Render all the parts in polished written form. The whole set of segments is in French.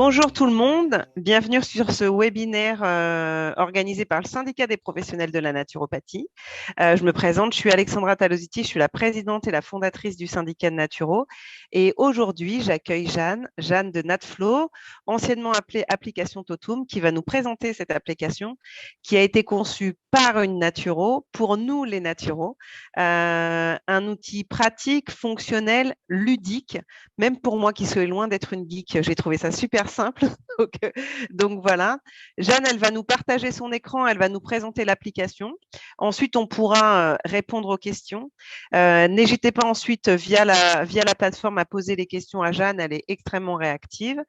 Bonjour tout le monde, bienvenue sur ce webinaire organisé par le syndicat des professionnels de la naturopathie. Je me présente, je suis Alexandra Talositi, je suis la présidente et la fondatrice du syndicat de Naturo. Et aujourd'hui, j'accueille Jeanne de Natflow, anciennement appelée application Totum, qui va nous présenter cette application qui a été conçue par une naturo, pour nous les naturos, un outil pratique, fonctionnel, ludique. Même pour moi qui suis loin d'être une geek, j'ai trouvé ça super simple. donc voilà. Jeanne, elle va nous partager son écran, elle va nous présenter l'application. Ensuite, on pourra répondre aux questions. N'hésitez pas ensuite via la plateforme à poser les questions à Jeanne, elle est extrêmement réactive.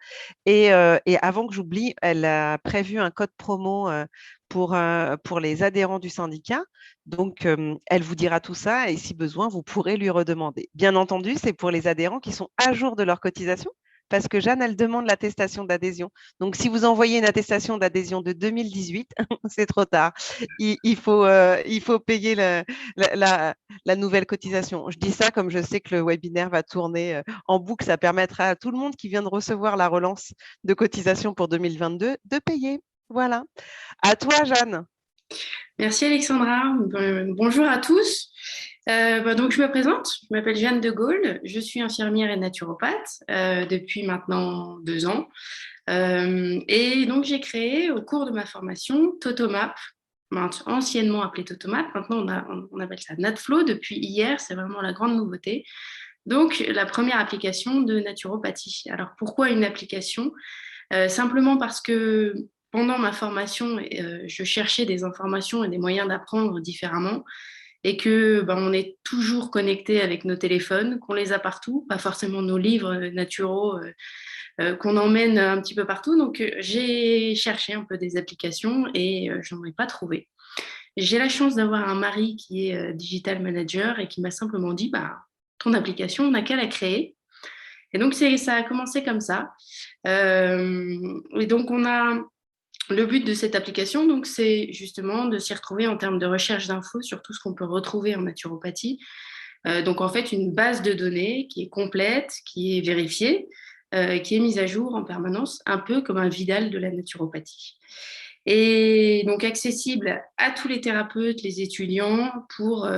Et avant que j'oublie, elle a prévu un code promo pour les adhérents du syndicat. Donc, elle vous dira tout ça et si besoin, vous pourrez lui redemander. Bien entendu, c'est pour les adhérents qui sont à jour de leur cotisation parce que Jeanne, elle demande l'attestation d'adhésion. Donc, si vous envoyez une attestation d'adhésion de 2018, c'est trop tard. Il faut payer la nouvelle cotisation. Je dis ça comme je sais que le webinaire va tourner en boucle. Ça permettra à tout le monde qui vient de recevoir la relance de cotisation pour 2022 de payer. Voilà. À toi, Jeanne. Merci Alexandra. Bonjour à tous. Donc je me présente, je m'appelle Jeanne de Gaulle, je suis infirmière et naturopathe depuis maintenant 2 ans. Et donc j'ai créé au cours de ma formation Totomap, anciennement appelé Totomap, maintenant on appelle ça Natflow depuis hier, c'est vraiment la grande nouveauté. Donc la première application de naturopathie. Alors pourquoi une application? Simplement parce que pendant ma formation, je cherchais des informations et des moyens d'apprendre différemment et que on est toujours connecté avec nos téléphones, qu'on les a partout, pas forcément nos livres naturaux qu'on emmène un petit peu partout. Donc j'ai cherché un peu des applications et j'en ai pas trouvé. J'ai la chance d'avoir un mari qui est digital manager et qui m'a simplement dit ton application, on n'a qu'à la créer. Et donc ça a commencé comme ça. Et donc on a le but de cette application, donc, c'est justement de s'y retrouver en termes de recherche d'infos sur tout ce qu'on peut retrouver en naturopathie. Donc, en fait, une base de données qui est complète, qui est vérifiée, qui est mise à jour en permanence, un peu comme un Vidal de la naturopathie. Et donc, accessible à tous les thérapeutes, les étudiants, pour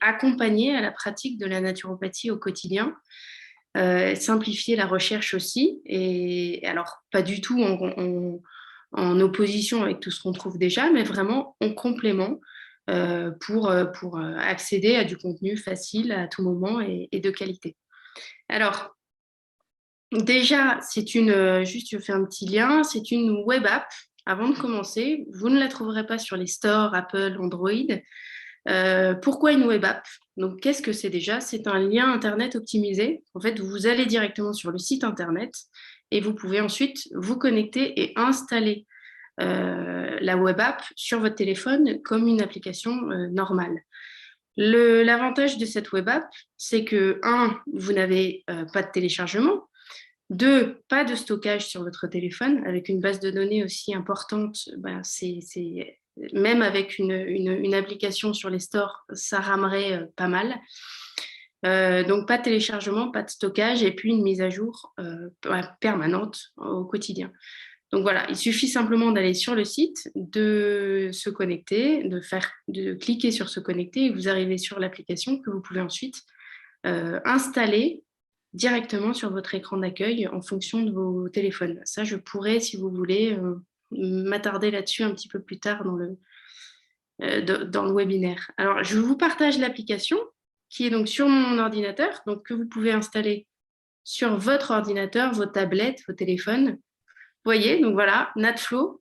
accompagner à la pratique de la naturopathie au quotidien. Simplifier la recherche aussi, et alors pas du tout en opposition avec tout ce qu'on trouve déjà, mais vraiment en complément pour accéder à du contenu facile à tout moment et de qualité. Alors, déjà, juste je fais un petit lien, c'est une web app. Avant de commencer, vous ne la trouverez pas sur les stores Apple, Android. Pourquoi une web app? Donc, qu'est-ce que c'est déjà? C'est un lien Internet optimisé. En fait, vous allez directement sur le site Internet et vous pouvez ensuite vous connecter et installer la web app sur votre téléphone comme une application normale. L'avantage de cette web app, c'est que, vous n'avez pas de téléchargement. 2, pas de stockage sur votre téléphone. Avec une base de données aussi importante, même avec une application sur les stores, ça ramerait pas mal. Donc, pas de téléchargement, pas de stockage et puis une mise à jour permanente au quotidien. Donc voilà, il suffit simplement d'aller sur le site, de se connecter, de cliquer sur se connecter et vous arrivez sur l'application que vous pouvez ensuite installer directement sur votre écran d'accueil en fonction de vos téléphones. Ça, je pourrais, si vous voulez, m'attarder là-dessus un petit peu plus tard dans le webinaire. Alors, je vous partage l'application qui est donc sur mon ordinateur, donc que vous pouvez installer sur votre ordinateur, vos tablettes, vos téléphones. Vous voyez, donc voilà, Natflow.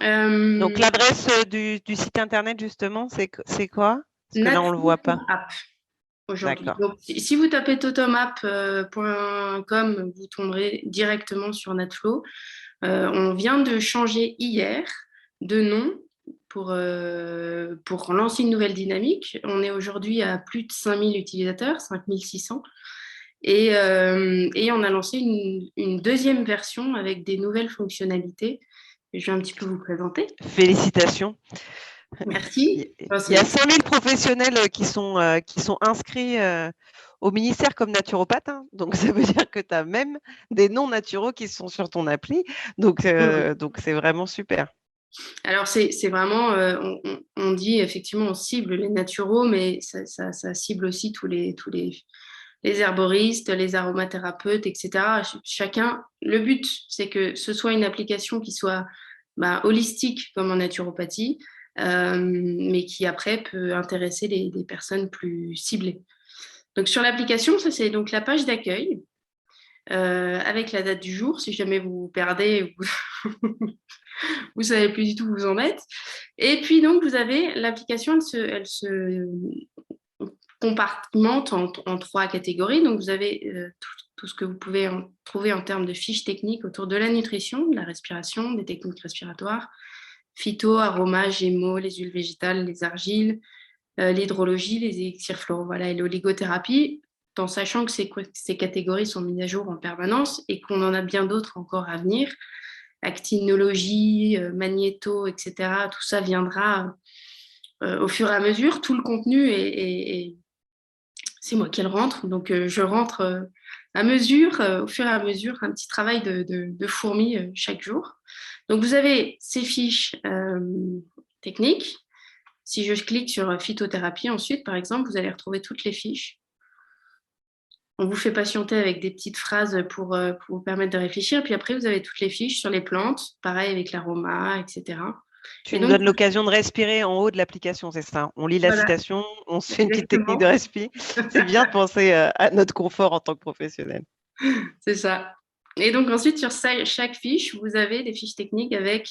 Donc, l'adresse du site internet, justement, c'est quoi? Parce que là, on ne le voit pas. App aujourd'hui. D'accord. Donc, si vous tapez totomap.com, vous tomberez directement sur Natflow. On vient de changer hier de nom pour lancer une nouvelle dynamique. On est aujourd'hui à plus de 5000 utilisateurs, 5600. Et on a lancé une deuxième version avec des nouvelles fonctionnalités. Je vais un petit peu vous présenter. Félicitations. Merci. Il y a 5000 professionnels qui sont inscrits au ministère comme naturopathe, hein. Donc, ça veut dire que tu as même des non-naturaux qui sont sur ton appli. Donc c'est vraiment super. Alors, c'est vraiment, on dit effectivement, on cible les naturaux, mais ça cible aussi les herboristes, les aromathérapeutes, etc. Chacun, le but, c'est que ce soit une application qui soit holistique comme en naturopathie, mais qui après peut intéresser des personnes plus ciblées. Donc sur l'application, ça c'est donc la page d'accueil avec la date du jour, si jamais vous vous perdez, vous savez plus du tout où vous en êtes. Et puis donc vous avez l'application, elle se compartimente en trois catégories. Donc vous avez tout ce que vous pouvez trouver en termes de fiches techniques autour de la nutrition, de la respiration, des techniques respiratoires, phyto, aroma, gémeaux, les huiles végétales, les argiles, l'hydrologie, les élixirs floraux, voilà, et l'oligothérapie, en sachant que ces catégories sont mises à jour en permanence et qu'on en a bien d'autres encore à venir. Actinologie, magnéto, etc. Tout ça viendra au fur et à mesure. Tout le contenu c'est moi qui le rentre, donc je rentre à mesure, au fur et à mesure, un petit travail de fourmi chaque jour. Donc vous avez ces fiches techniques. Si je clique sur phytothérapie ensuite, par exemple, vous allez retrouver toutes les fiches. On vous fait patienter avec des petites phrases pour vous permettre de réfléchir. Puis après, vous avez toutes les fiches sur les plantes, pareil avec l'aroma, etc. Tu Et nous donc, donnes l'occasion de respirer en haut de l'application, c'est ça? On lit la voilà, citation, on se fait une petite technique exactement, de respi. C'est bien de penser à notre confort en tant que professionnel. c'est ça. Et donc ensuite, sur chaque fiche, vous avez des fiches techniques avec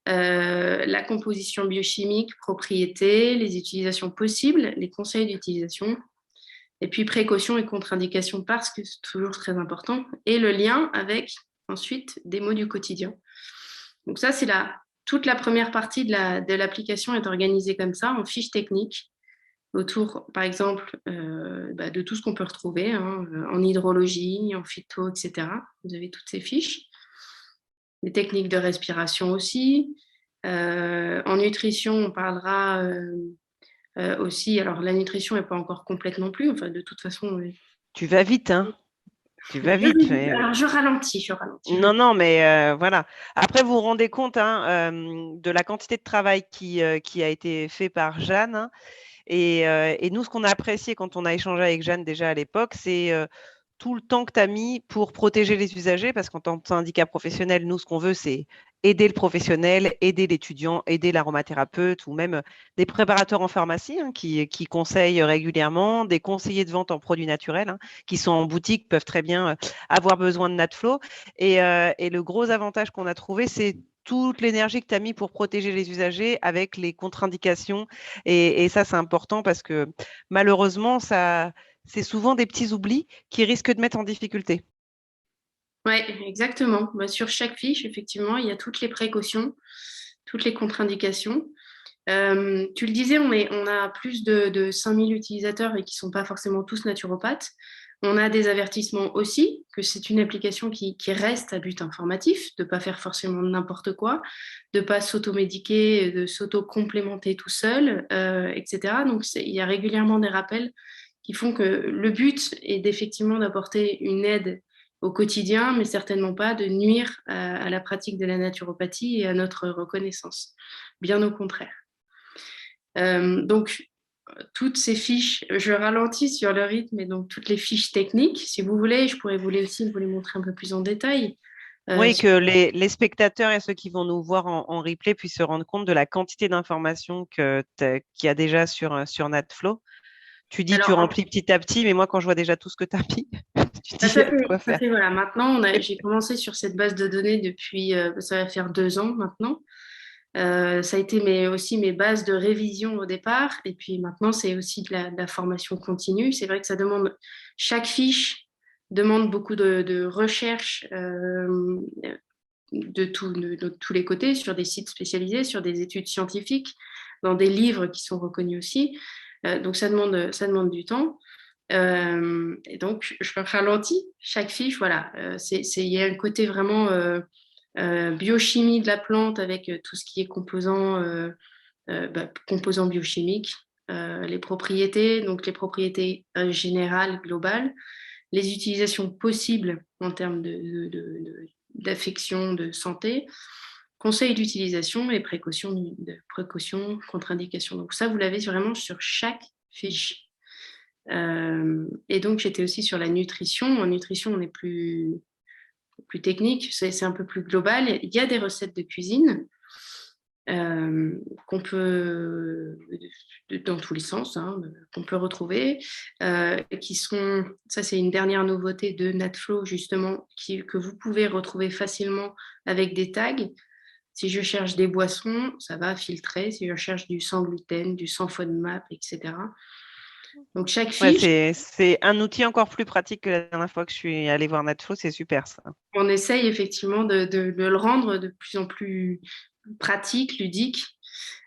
la composition biochimique, propriétés, les utilisations possibles, les conseils d'utilisation, et puis précautions et contre-indications parce que c'est toujours très important, et le lien avec ensuite des mots du quotidien. Donc ça, toute la première partie de l'application est organisée comme ça, en fiches techniques, autour, par exemple, de tout ce qu'on peut retrouver hein, en hydrologie, en phyto, etc. Vous avez toutes ces fiches. Les techniques de respiration aussi. En nutrition, on parlera aussi. Alors, la nutrition n'est pas encore complète non plus. Enfin, de toute façon, Tu vas vite, hein? Tu vas vite. alors je ralentis, je ralentis. Non, non, mais voilà. Après, vous vous rendez compte hein, de la quantité de travail qui a été fait par Jeanne, hein. Et nous, ce qu'on a apprécié quand on a échangé avec Jeanne déjà à l'époque, c'est tout le temps que tu as mis pour protéger les usagers, parce qu'en tant que syndicat professionnel, nous, ce qu'on veut, c'est aider le professionnel, aider l'étudiant, aider l'aromathérapeute ou même des préparateurs en pharmacie hein, qui conseillent régulièrement, des conseillers de vente en produits naturels hein, qui sont en boutique, peuvent très bien avoir besoin de Natflo. Et le gros avantage qu'on a trouvé, c'est toute l'énergie que tu as mis pour protéger les usagers avec les contre-indications. Et ça, c'est important parce que malheureusement, c'est souvent des petits oublis qui risquent de mettre en difficulté. Oui, exactement. Sur chaque fiche, effectivement, il y a toutes les précautions, toutes les contre-indications. Tu le disais, on a plus de 5000 utilisateurs et qui ne sont pas forcément tous naturopathes. On a des avertissements aussi, que c'est une application qui reste à but informatif, de ne pas faire forcément n'importe quoi, de ne pas s'automédiquer, de s'auto-complémenter tout seul, etc. Donc, il y a régulièrement des rappels qui font que le but est d'effectivement d'apporter une aide au quotidien, mais certainement pas de nuire à la pratique de la naturopathie et à notre reconnaissance. Bien au contraire. Donc, toutes ces fiches, je ralentis sur le rythme, et donc toutes les fiches techniques, si vous voulez, je pourrais aussi vous les montrer un peu plus en détail. Oui, que les spectateurs et ceux qui vont nous voir en replay puissent se rendre compte de la quantité d'informations qu'il y a déjà sur Natflow. Tu dis, tu Alors, remplis petit à petit, mais moi, quand je vois déjà tout ce que tu as mis, tu te dis, il y a de quoi ça faire. fait voilà. Maintenant, j'ai commencé sur cette base de données depuis, ça va faire 2 ans maintenant. Ça a été aussi mes bases de révision au départ. Et puis maintenant, c'est aussi de la formation continue. C'est vrai que chaque fiche demande beaucoup de recherche de tous les côtés, sur des sites spécialisés, sur des études scientifiques, dans des livres qui sont reconnus aussi. Donc ça demande du temps. Et donc, je ralentis chaque fiche. Voilà, il y a un côté vraiment biochimie de la plante avec tout ce qui est composants biochimiques, les propriétés, donc les propriétés générales, globales, les utilisations possibles en termes d'affection, de santé, conseils d'utilisation et précautions, contre-indications. Donc ça, vous l'avez vraiment sur chaque fiche. Et donc, j'étais aussi sur la nutrition. En nutrition, on est plus technique, c'est un peu plus global. Il y a des recettes de cuisine qu'on peut, dans tous les sens, hein, qu'on peut retrouver, qui sont, ça c'est une dernière nouveauté de NatFlow justement, que vous pouvez retrouver facilement avec des tags. Si je cherche des boissons, ça va filtrer. Si je cherche du sans gluten, du sans FODMAP, etc. Donc chaque Ouais, fiche, c'est un outil encore plus pratique que la dernière fois que je suis allée voir Netflix, c'est super ça. on essaye effectivement de le rendre de plus en plus pratique, ludique.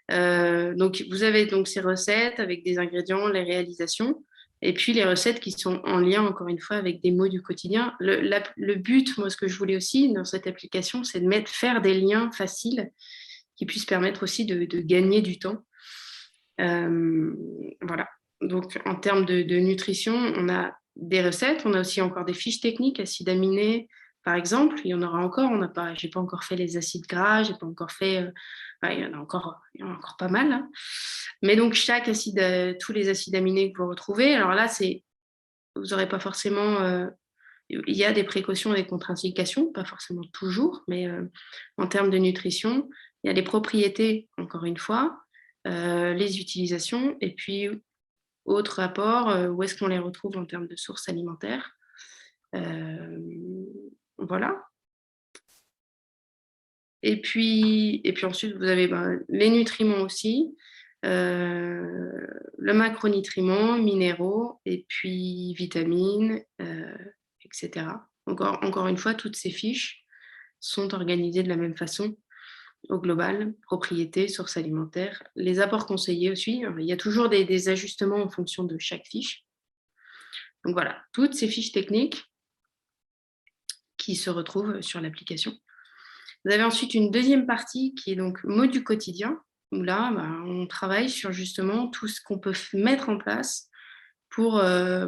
Donc, vous avez donc ces recettes avec des ingrédients, les réalisations, et puis les recettes qui sont en lien, encore une fois, avec des mots du quotidien. Le but, moi, ce que je voulais aussi dans cette application, c'est de faire des liens faciles qui puissent permettre aussi de gagner du temps. Voilà. Donc, en termes de nutrition, on a des recettes, on a aussi encore des fiches techniques, acides aminés, par exemple. Il y en aura encore. J'ai pas encore fait les acides gras, j'ai pas encore fait. Il y en a encore pas mal. Hein. Mais donc, chaque acide, tous les acides aminés que vous retrouvez, alors là, vous n'aurez pas forcément. Il y a des précautions et des contre-indications, pas forcément toujours, mais en termes de nutrition, il y a les propriétés, encore une fois, les utilisations, et puis autres apports, où est-ce qu'on les retrouve en termes de sources alimentaires. Voilà. Et puis ensuite, vous avez les nutriments aussi, le macronutriments, minéraux, et puis vitamines, etc. Encore une fois, toutes ces fiches sont organisées de la même façon au global, propriétés, sources alimentaires, les apports conseillés aussi. Il y a toujours des ajustements en fonction de chaque fiche. Donc voilà, toutes ces fiches techniques qui se retrouvent sur l'application. Vous avez ensuite une deuxième partie qui est donc mots du quotidien, où là, on travaille sur justement tout ce qu'on peut mettre en place pour de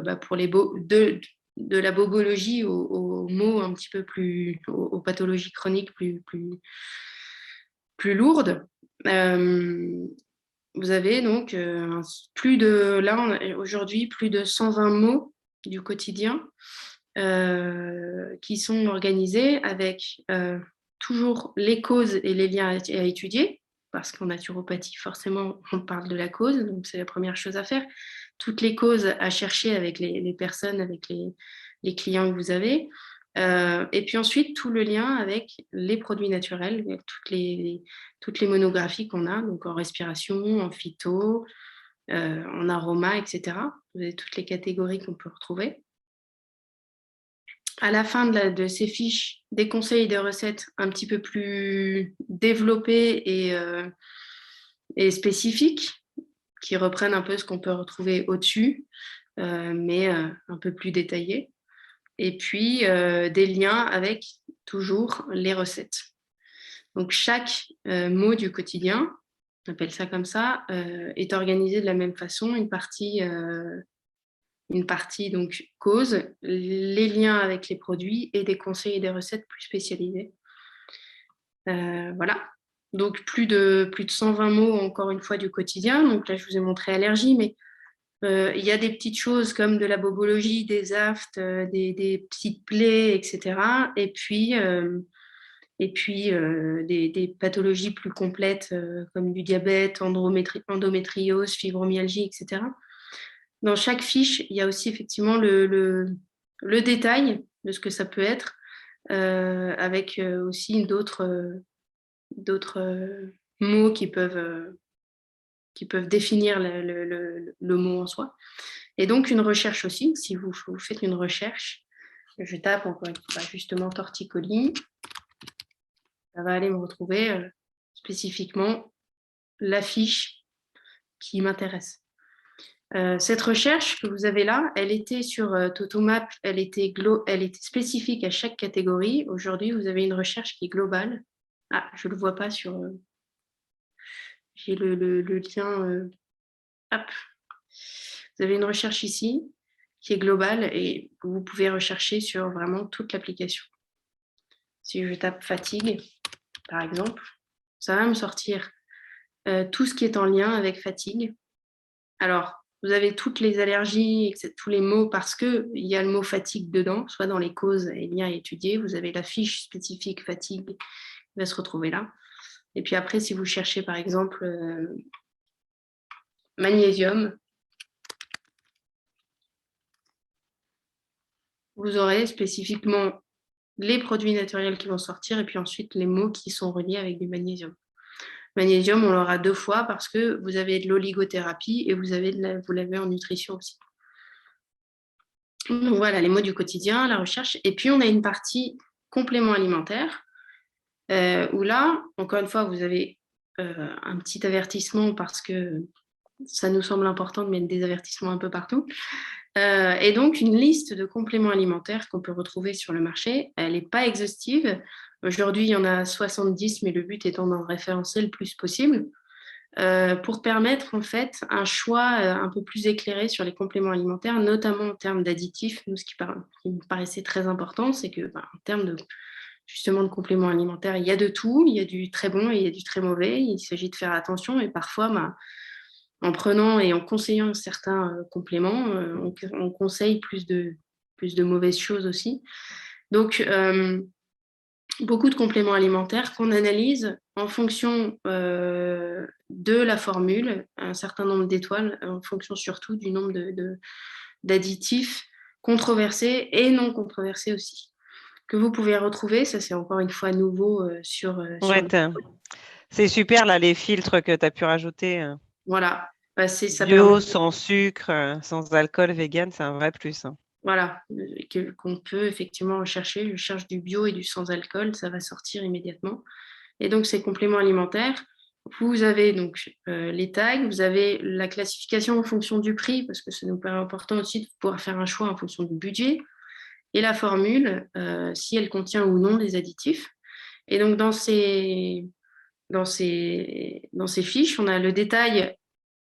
la bobologie aux mots un petit peu plus, aux pathologies chroniques plus lourdes. Vous avez donc aujourd'hui plus de 120 mots du quotidien qui sont organisés avec toujours les causes et les liens à étudier, parce qu'en naturopathie, forcément, on parle de la cause, donc c'est la première chose à faire. Toutes les causes à chercher avec les personnes, avec les clients que vous avez. Et puis ensuite, tout le lien avec les produits naturels, avec toutes les monographies qu'on a, donc en respiration, en phyto, en aroma, etc. Vous avez toutes les catégories qu'on peut retrouver. À la fin de ces fiches, des conseils et des recettes un petit peu plus développés et spécifiques, qui reprennent un peu ce qu'on peut retrouver au-dessus, mais un peu plus détaillés. Et puis, des liens avec toujours les recettes. Donc, chaque mot du quotidien, on appelle ça comme ça, est organisé de la même façon. Une partie donc cause, les liens avec les produits et des conseils et des recettes plus spécialisés. Voilà. Donc, plus de 120 mots, encore une fois, du quotidien. Donc là, je vous ai montré allergie, mais il y a des petites choses comme de la bobologie, des aftes, des petites plaies, etc. Et puis des pathologies plus complètes comme du diabète, endométriose, fibromyalgie, etc. Dans chaque fiche, il y a aussi effectivement le détail de ce que ça peut être, avec aussi d'autres mots qui peuvent définir le mot en soi. Et donc, une recherche aussi, si vous faites une recherche, je tape encore une fois justement torticolis, ça va aller me retrouver spécifiquement la fiche qui m'intéresse. Cette recherche que vous avez là, elle était sur Totomap, elle était spécifique à chaque catégorie. Aujourd'hui, vous avez une recherche qui est globale. Ah, je ne le vois pas sur... j'ai le lien hop, vous avez une recherche ici qui est globale et que vous pouvez rechercher sur vraiment toute l'application. Si je tape fatigue, par exemple, ça va me sortir tout ce qui est en lien avec fatigue. Alors, vous avez toutes les allergies, tous les mots, parce qu'il y a le mot fatigue dedans, soit dans les causes et liens à étudier. Vous avez la fiche spécifique fatigue qui va se retrouver là. Et puis après, si vous cherchez par exemple magnésium, vous aurez spécifiquement les produits naturels qui vont sortir et puis ensuite les mots qui sont reliés avec du magnésium. Magnésium, on l'aura 2 fois parce que vous avez de l'oligothérapie et vous l'avez en nutrition aussi. Donc voilà, les mots du quotidien, la recherche. Et puis on a une partie complément alimentaire où là, encore une fois, vous avez un petit avertissement parce que ça nous semble important de mettre des avertissements un peu partout. Et donc, une liste de compléments alimentaires qu'on peut retrouver sur le marché. Elle n'est pas exhaustive. Aujourd'hui, il y en a 70, mais le but étant d'en référencer le plus possible pour permettre en fait un choix un peu plus éclairé sur les compléments alimentaires, notamment en termes d'additifs. Nous, ce qui me paraissait très important, c'est que en termes de justement de compléments alimentaires, il y a de tout, il y a du très bon et il y a du très mauvais. Il s'agit de faire attention et parfois, en prenant et en conseillant certains compléments, on conseille plus de mauvaises choses aussi. Donc, beaucoup de compléments alimentaires qu'on analyse en fonction de la formule, un certain nombre d'étoiles, en fonction surtout du nombre d'additifs controversés et non controversés aussi, que vous pouvez retrouver. Ça, c'est encore une fois nouveau sur Ouais, le... c'est super là, les filtres que tu as pu rajouter. Voilà. Ça permet Bio, sans sucre, sans alcool, vegan, c'est un vrai plus. Hein. voilà, qu'on peut effectivement rechercher. Je cherche du bio et du sans alcool, ça va sortir immédiatement. Et donc, ces compléments alimentaires, vous avez donc les tags, vous avez la classification en fonction du prix, parce que ça nous paraît important aussi de pouvoir faire un choix en fonction du budget, et la formule, si elle contient ou non des additifs. Et donc, dans ces fiches, on a le détail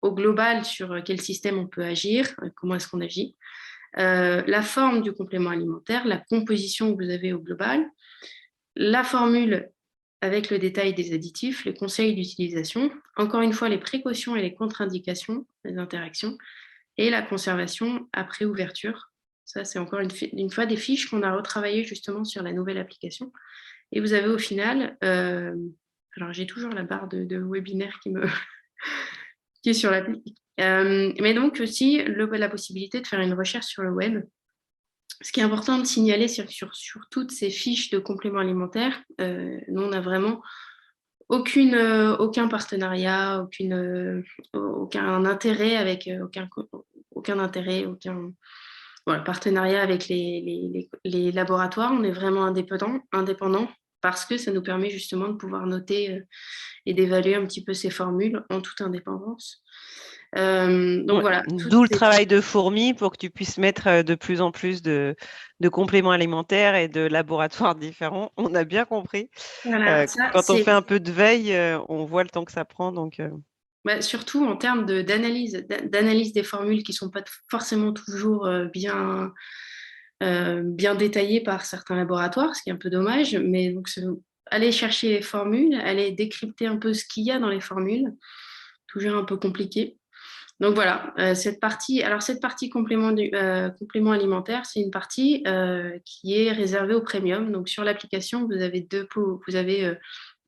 au global sur quel système on peut agir, comment est-ce qu'on agit, la forme du complément alimentaire, la composition que vous avez au global, la formule avec le détail des additifs, les conseils d'utilisation, encore une fois les précautions et les contre-indications, les interactions, et la conservation après ouverture. Ça, c'est encore une fois des fiches qu'on a retravaillées justement sur la nouvelle application. Et vous avez au final, alors j'ai toujours la barre de webinaire qui est sur l'appli, mais donc aussi la possibilité de faire une recherche sur le web. Ce qui est important de signaler sur toutes ces fiches de compléments alimentaires, nous, on n'a vraiment aucun partenariat, aucun intérêt avec aucun voilà, partenariat avec les laboratoires. On est vraiment indépendant parce que ça nous permet justement de pouvoir noter et d'évaluer un petit peu ces formules en toute indépendance. Donc Ouais, voilà. d'où le travail de fourmi pour que tu puisses mettre de plus en plus de compléments alimentaires et de laboratoires différents. On a bien compris. Voilà, ça, Quand on fait un peu de veille, on voit le temps que ça prend. Donc, surtout en termes d'analyse des formules qui ne sont pas forcément toujours bien détaillées par certains laboratoires, ce qui est un peu dommage. Mais donc, aller chercher les formules, aller décrypter un peu ce qu'il y a dans les formules, toujours un peu compliqué. Donc voilà, cette partie complément alimentaire, c'est une partie qui est réservée au premium. Donc sur l'application, vous avez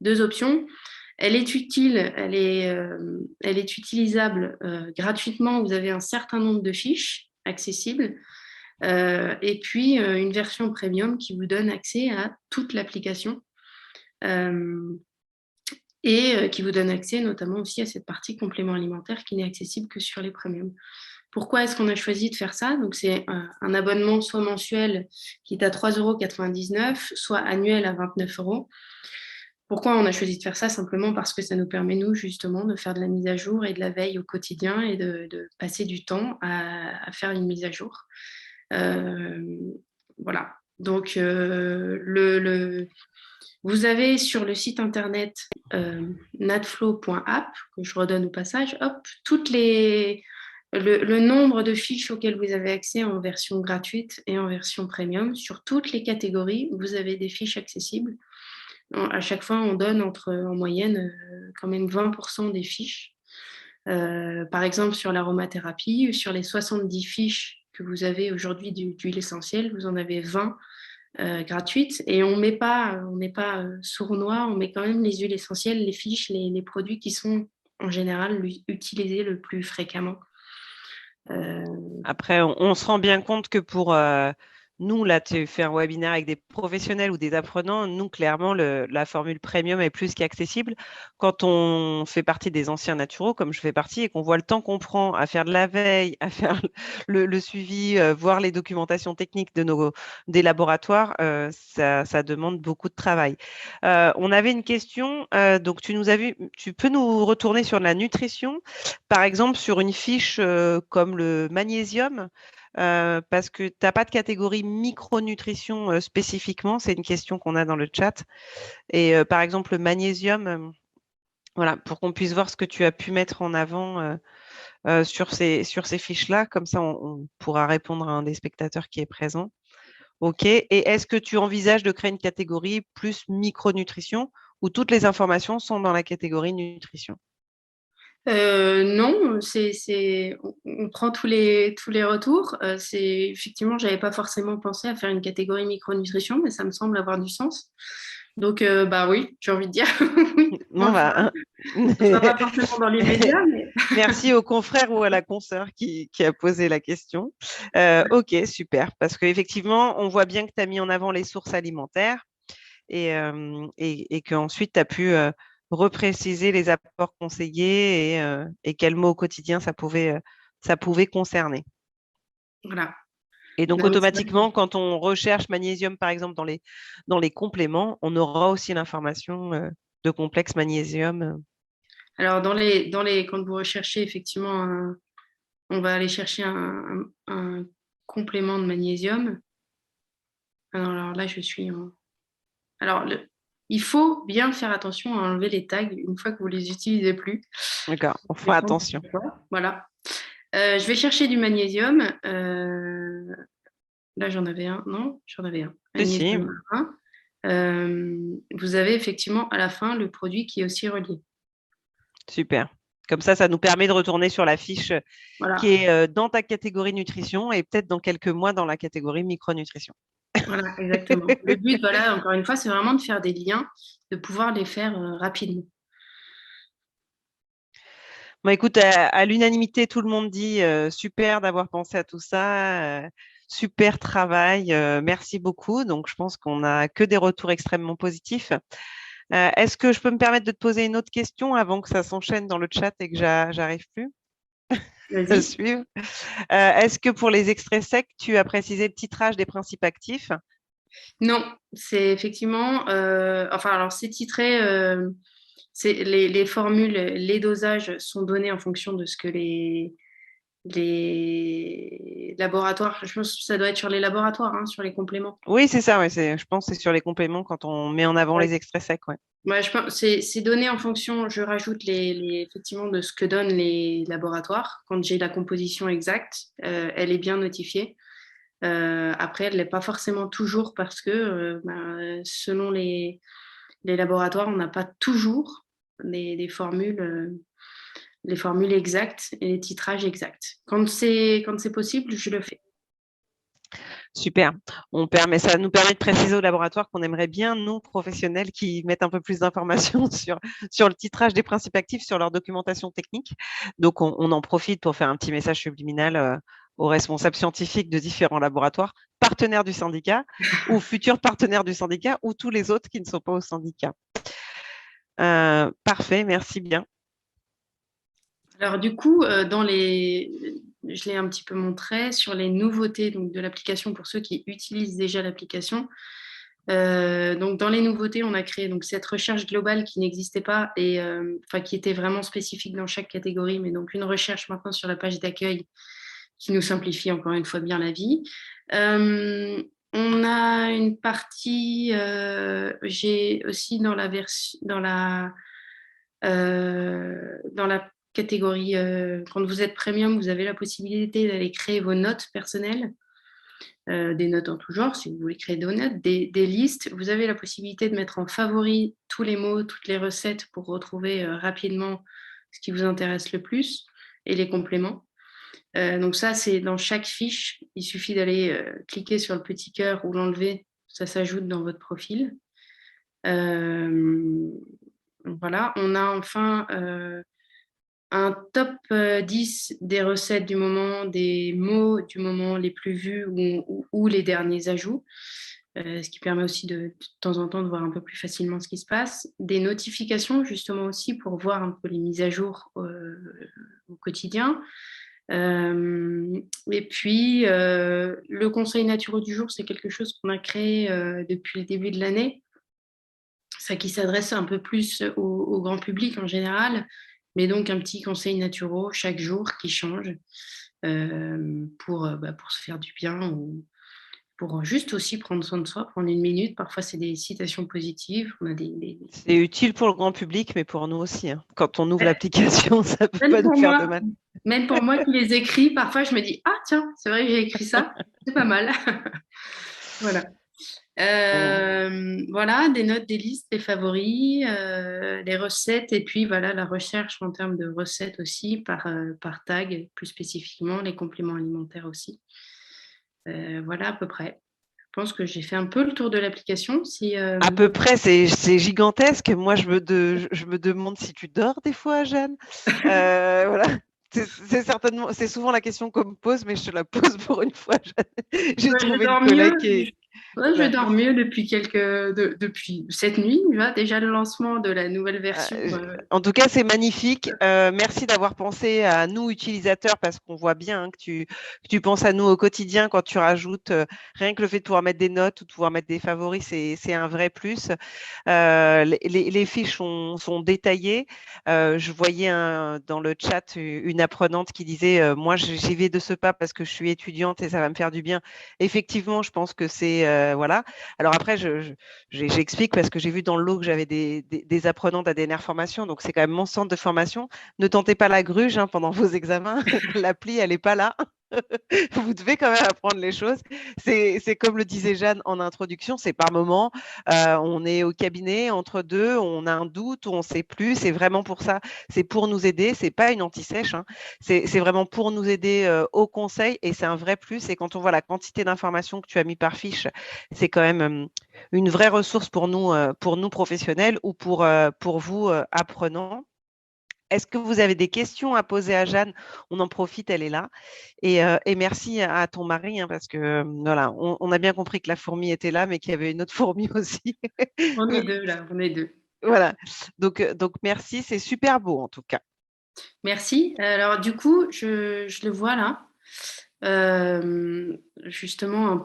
deux options. Elle est utile, elle est utilisable gratuitement. Vous avez un certain nombre de fiches accessibles. Et puis une version premium qui vous donne accès à toute l'application. Et qui vous donne accès notamment aussi à cette partie complément alimentaire qui n'est accessible que sur les premiums. Pourquoi est-ce qu'on a choisi de faire ça? Donc, c'est un abonnement soit mensuel qui est à 3,99 €, soit annuel à 29 €. Pourquoi on a choisi de faire ça? Simplement parce que ça nous permet, nous, justement, de faire de la mise à jour et de la veille au quotidien et de passer du temps à faire une mise à jour. Voilà. Donc, Vous avez sur le site internet natflow.app, que je redonne au passage, hop, le nombre de fiches auxquelles vous avez accès en version gratuite et en version premium. Sur toutes les catégories, vous avez des fiches accessibles. À chaque fois, on donne en moyenne quand même 20% des fiches. Par exemple, sur l'aromathérapie, sur les 70 fiches que vous avez aujourd'hui d'huile essentielle, vous en avez 20 gratuites. Et on n'est pas sournois, on met quand même les huiles essentielles, les fiches, les produits qui sont en général utilisés le plus fréquemment. Après, on se rend bien compte que pour nous, là, tu fais un webinaire avec des professionnels ou des apprenants. Nous, clairement, la formule premium est plus qu'accessible. Quand on fait partie des anciens naturaux, comme je fais partie, et qu'on voit le temps qu'on prend à faire de la veille, à faire le suivi, voir les documentations techniques des laboratoires, ça demande beaucoup de travail. On avait une question. Donc, tu peux nous retourner sur la nutrition, par exemple, sur une fiche comme le magnésium, parce que tu n'as pas de catégorie micronutrition spécifiquement, c'est une question qu'on a dans le chat. Et par exemple, le magnésium, voilà, pour qu'on puisse voir ce que tu as pu mettre en avant sur ces fiches-là, comme ça on pourra répondre à un des spectateurs qui est présent. OK. Et est-ce que tu envisages de créer une catégorie plus micronutrition où toutes les informations sont dans la catégorie nutrition? Non, on prend tous les retours. Effectivement, j'avais pas forcément pensé à faire une catégorie micronutrition, mais ça me semble avoir du sens. Donc, bah oui, j'ai envie de dire oui. Bon, bah, Ça sera pas forcément dans l'immédiat, mais merci au confrère ou à la consoeur qui a posé la question. Ok, super. Parce qu'effectivement, on voit bien que tu as mis en avant les sources alimentaires et qu'ensuite, tu as pu repréciser les apports conseillés et quels mots au quotidien ça pouvait concerner. voilà. Et donc, Bah oui, c'est vrai. automatiquement, quand on recherche magnésium, par exemple, dans les compléments, on aura aussi l'information de complexe magnésium. Alors, quand vous recherchez effectivement, on va aller chercher un complément de magnésium. Alors là, je suis en. Alors, il faut bien faire attention à enlever les tags une fois que vous les utilisez plus. D'accord, on Les fera prendre attention. pour soi. Voilà. Je vais chercher du magnésium. Là, j'en avais un. Non, j'en avais un. Si, si, Magnésium marin. Vous avez effectivement à la fin le produit qui est aussi relié. super. Comme ça nous permet de retourner sur la fiche qui Voilà. est dans ta catégorie nutrition et peut-être dans quelques mois dans la catégorie micronutrition. Voilà, exactement. Le but, voilà, encore une fois, c'est vraiment de faire des liens, de pouvoir les faire rapidement. Bon, écoute, à l'unanimité, tout le monde dit super d'avoir pensé à tout ça, super travail, merci beaucoup. Donc, je pense qu'on n'a que des retours extrêmement positifs. Est-ce que je peux me permettre de te poser une autre question avant que ça s'enchaîne dans le chat et que j'arrive plus à Vas-y. suivre? Est-ce que pour les extraits secs, tu as précisé le titrage des principes actifs? Non, c'est effectivement, enfin, alors c'est titré, les formules, les dosages sont donnés en fonction de ce que les laboratoires, je pense que ça doit être sur les laboratoires, hein, sur les compléments. Oui, c'est ça, ouais, je pense que c'est sur les compléments quand on met en avant Ouais. les extraits secs. Ouais. Ouais, je pense c'est donné en fonction, je rajoute effectivement de ce que donnent les laboratoires. Quand j'ai la composition exacte, elle est bien notifiée. Après, elle ne l'est pas forcément toujours parce que selon les laboratoires, on n'a pas toujours les formules exactes et les titrages exacts. Quand c'est possible, je le fais. Super. Ça nous permet de préciser au laboratoire qu'on aimerait bien, nous, professionnels, qui mettent un peu plus d'informations sur le titrage des principes actifs, sur leur documentation technique. Donc, on en profite pour faire un petit message subliminal aux responsables scientifiques de différents laboratoires, partenaires du syndicat ou futurs partenaires du syndicat ou tous les autres qui ne sont pas au syndicat. Parfait, merci bien. Alors du coup, je l'ai un petit peu montré sur les nouveautés donc, de l'application pour ceux qui utilisent déjà l'application. Donc dans les nouveautés, on a créé donc, cette recherche globale qui n'existait pas et qui était vraiment spécifique dans chaque catégorie, mais donc une recherche maintenant sur la page d'accueil qui nous simplifie encore une fois bien la vie. On a une partie, j'ai aussi dans la catégorie, quand vous êtes premium, vous avez la possibilité d'aller créer vos notes personnelles, des notes en tout genre, si vous voulez créer des notes, des listes. Vous avez la possibilité de mettre en favori tous les mots, toutes les recettes pour retrouver rapidement ce qui vous intéresse le plus et les compléments. Donc ça, c'est dans chaque fiche. Il suffit d'aller cliquer sur le petit cœur ou l'enlever. Ça s'ajoute dans votre profil. Voilà. On a enfin un top 10 des recettes du moment, des mots du moment les plus vus ou les derniers ajouts. Ce qui permet aussi de temps en temps de voir un peu plus facilement ce qui se passe. Des notifications justement aussi pour voir un peu les mises à jour au quotidien. Et puis, le conseil naturel du jour, c'est quelque chose qu'on a créé depuis le début de l'année, ça qui s'adresse un peu plus au grand public en général, mais donc un petit conseil naturel chaque jour qui change pour se faire du bien ou pour juste aussi prendre soin de soi, prendre une minute. Parfois, c'est des citations positives. On a C'est utile pour le grand public, mais pour nous aussi, hein. Quand on ouvre l'application, ça ne peut Même pas nous pour faire de moi, mal. même pour moi qui les écris, parfois je me dis, ah tiens, c'est vrai que j'ai écrit ça, c'est pas mal. Voilà. Voilà, des notes, des listes, des favoris, des recettes, et puis voilà, la recherche en termes de recettes aussi par tag, plus spécifiquement, les compléments alimentaires aussi. Voilà à peu près. Je pense que j'ai fait un peu le tour de l'application. À peu près, c'est gigantesque. Moi, je me demande si tu dors des fois, Jeanne. Voilà. C'est souvent la question qu'on me pose, mais je te la pose pour une fois, Jeanne. J'ai Je trouvé une dors collègue mieux. qui est. Ouais, je Voilà. dors mieux depuis cette nuit. Déjà le lancement de la nouvelle version. En tout cas, c'est magnifique. Merci d'avoir pensé à nous, utilisateurs, parce qu'on voit bien, hein, que tu penses à nous au quotidien quand tu rajoutes rien que le fait de pouvoir mettre des notes ou de pouvoir mettre des favoris, c'est un vrai plus. Les fiches sont détaillées. Je voyais dans le chat une apprenante qui disait moi, j'y vais de ce pas parce que je suis étudiante et ça va me faire du bien. Effectivement, je pense que c'est. Voilà. Alors après, j'explique parce que j'ai vu dans le lot que j'avais des apprenantes à DNR Formation, donc c'est quand même mon centre de formation. Ne tentez pas la gruge hein, pendant vos examens. L'appli, elle n'est pas là. Vous devez quand même apprendre les choses. C'est comme le disait Jeanne en introduction, c'est par moment. On est au cabinet entre deux, on a un doute, on ne sait plus. C'est vraiment pour ça. C'est pour nous aider. C'est pas une anti-sèche. Hein. C'est vraiment pour nous aider au conseil et c'est un vrai plus. Et quand on voit la quantité d'informations que tu as mis par fiche, c'est quand même une vraie ressource pour nous professionnels ou pour vous apprenants. Est-ce que vous avez des questions à poser à Jeanne? On en profite, elle est là. Et merci à ton mari, hein, parce que voilà, on a bien compris que la fourmi était là, mais qu'il y avait une autre fourmi aussi. On est deux là, on est deux. Voilà. Donc merci, c'est super beau en tout cas. Merci. Alors du coup, je le vois là. Justement,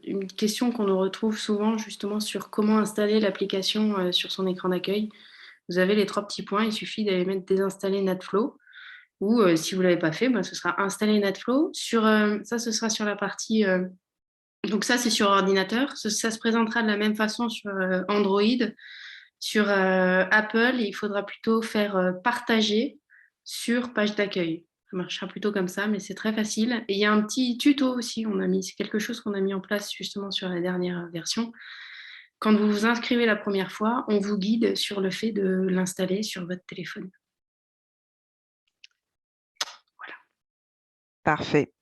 une question qu'on nous retrouve souvent justement sur comment installer l'application sur son écran d'accueil. Vous avez les trois petits points, il suffit d'aller mettre désinstaller NetFlow ou si vous ne l'avez pas fait, ce sera installer NetFlow. Ça, ce sera sur la partie. Donc ça, c'est sur ordinateur. Ça se présentera de la même façon sur Android. Sur Apple, il faudra plutôt faire partager sur page d'accueil. Ça marchera plutôt comme ça, mais c'est très facile. Et il y a un petit tuto aussi, c'est quelque chose qu'on a mis en place justement sur la dernière version. Quand vous vous inscrivez la première fois, on vous guide sur le fait de l'installer sur votre téléphone. Voilà. Parfait.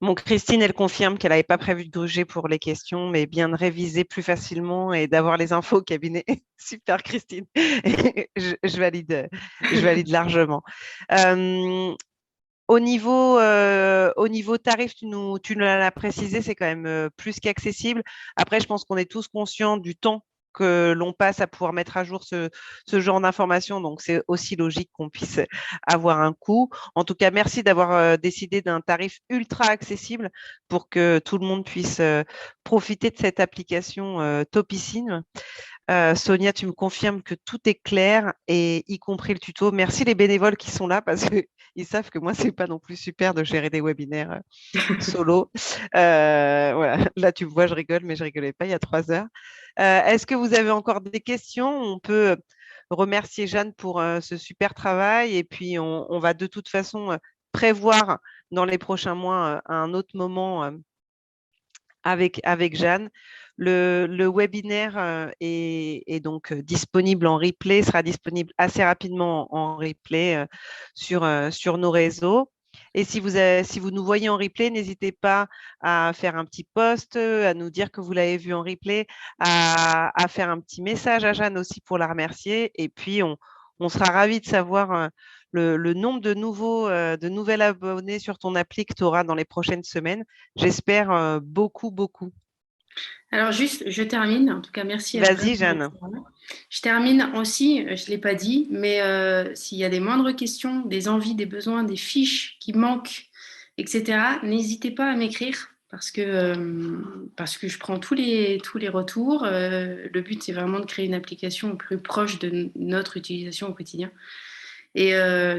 Bon, Christine, elle confirme qu'elle n'avait pas prévu de gruger pour les questions, mais bien de réviser plus facilement et d'avoir les infos au cabinet. Super, Christine. Je valide largement. Au niveau tarif, tu nous l'as précisé, c'est quand même plus qu'accessible. Après, je pense qu'on est tous conscients du temps que l'on passe à pouvoir mettre à jour ce genre d'informations. Donc, c'est aussi logique qu'on puisse avoir un coût. En tout cas, merci d'avoir décidé d'un tarif ultra accessible pour que tout le monde puisse profiter de cette application topissime. Sonia, tu me confirmes que tout est clair, et y compris le tuto. Merci les bénévoles qui sont là parce qu'ils savent que moi, c'est pas non plus super de gérer des webinaires solo. Voilà. Là, tu me vois, je rigole, mais je rigolais pas il y a 3 heures. Est-ce que vous avez encore des questions? On peut remercier Jeanne pour ce super travail, et puis on va de toute façon prévoir dans les prochains mois un autre moment avec Jeanne. Le webinaire est donc disponible en replay, sera disponible assez rapidement en replay sur nos réseaux. Et si vous nous voyez en replay, n'hésitez pas à faire un petit post, à nous dire que vous l'avez vu en replay, à faire un petit message à Jeanne aussi pour la remercier. Et puis, on sera ravis de savoir le nombre de nouvelles abonnés sur ton appli que tu auras dans les prochaines semaines. J'espère beaucoup, beaucoup. Alors juste, je termine. En tout cas, merci Vas-y, vraiment. Jeanne. Je termine aussi, je ne l'ai pas dit, mais s'il y a des moindres questions, des envies, des besoins, des fiches qui manquent, etc., n'hésitez pas à m'écrire parce que je prends tous les retours. Le but, c'est vraiment de créer une application plus proche de notre utilisation au quotidien. Et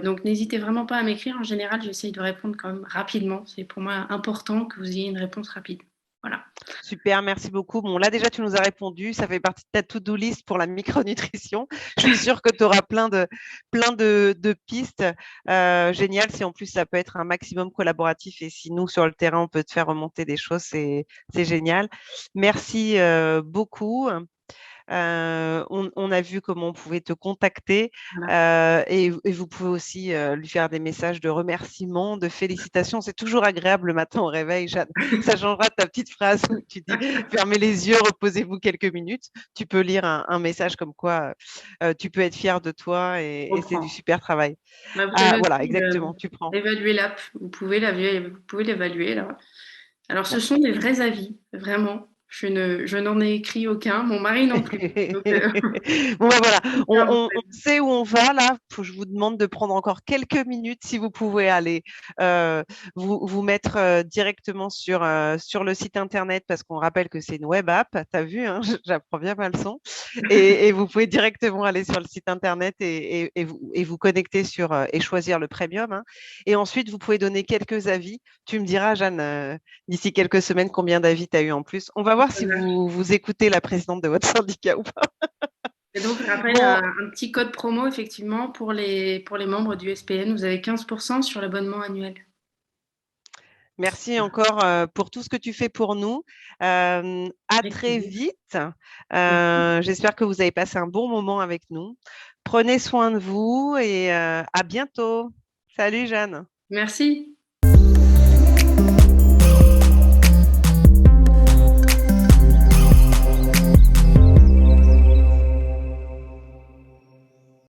donc, n'hésitez vraiment pas à m'écrire. En général, j'essaye de répondre quand même rapidement. C'est pour moi important que vous ayez une réponse rapide. Voilà. Super, merci beaucoup. Bon, là, déjà, tu nous as répondu. Ça fait partie de ta to-do list pour la micronutrition. Je suis sûre que tu auras plein de pistes. Génial. Si en plus, ça peut être un maximum collaboratif, et si nous, sur le terrain, on peut te faire remonter des choses, c'est génial. Merci beaucoup. On a vu comment on pouvait te contacter, Voilà. et vous pouvez aussi lui faire des messages de remerciements, de félicitations. C'est toujours agréable le matin au réveil, Jeanne. Ça changera de ta petite phrase où tu dis fermez les yeux, reposez-vous quelques minutes. Tu peux lire un message comme quoi tu peux être fier de toi, et c'est du super travail. Bah, vous Ah, avez voilà, aussi exactement, tu prends. évalué l'app. Vous pouvez l'évaluer là. Alors, ce sont des vrais avis, vraiment. Je n'en ai écrit aucun, mon mari non plus. Donc, Bon, ben voilà, bien, on sait où on va là. Je vous demande de prendre encore quelques minutes si vous pouvez aller vous mettre directement sur le site internet, parce qu'on rappelle que c'est une web app. Tu as vu, hein, j'apprends bien ma leçon. Et vous pouvez directement aller sur le site internet et vous connecter et choisir le premium, hein. Et ensuite, vous pouvez donner quelques avis. Tu me diras, Jeanne, d'ici quelques semaines, combien d'avis tu as eu en plus. On va voir si vous écoutez la présidente de votre syndicat ou pas. et donc, je rappelle Bon, un petit code promo, effectivement, pour les membres du SPN. Vous avez 15% sur l'abonnement annuel. merci encore pour tout ce que tu fais pour nous. À Avec très plaisir. vite. J'espère que vous avez passé un bon moment avec nous. Prenez soin de vous, et à bientôt. Salut, Jeanne. Merci.